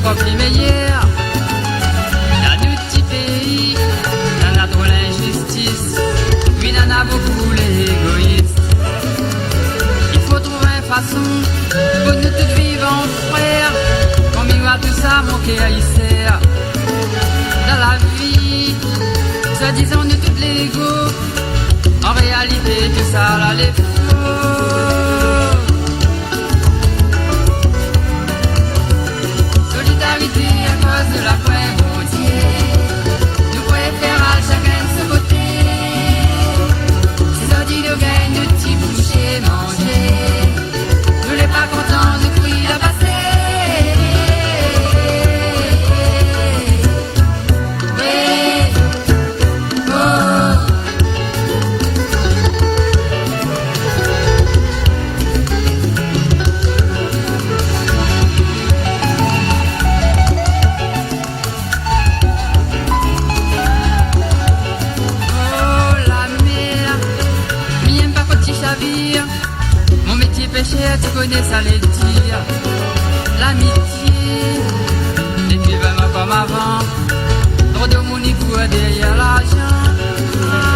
encore plus meilleur. Dans notre petit pays, y'en a trop l'injustice, oui, y'en a beaucoup les égoïstes. Il faut trouver une façon pour nous tous vivre en frères. Comme il va tout ça manquer à y sert. Dans la vie, soi-disant nous tous l'égaux, en réalité tout ça là les faux. Solidarité à cause de la foi mondiale, nous préférons chacun de son côté. Si ça dit nous gagne de petits bouchers manger, nous les pas contents de fruits à passer. Mon métier pêcheur, tu connais ça les dire. L'amitié, et puis vraiment comme avant. Trop de monde y court derrière l'argent.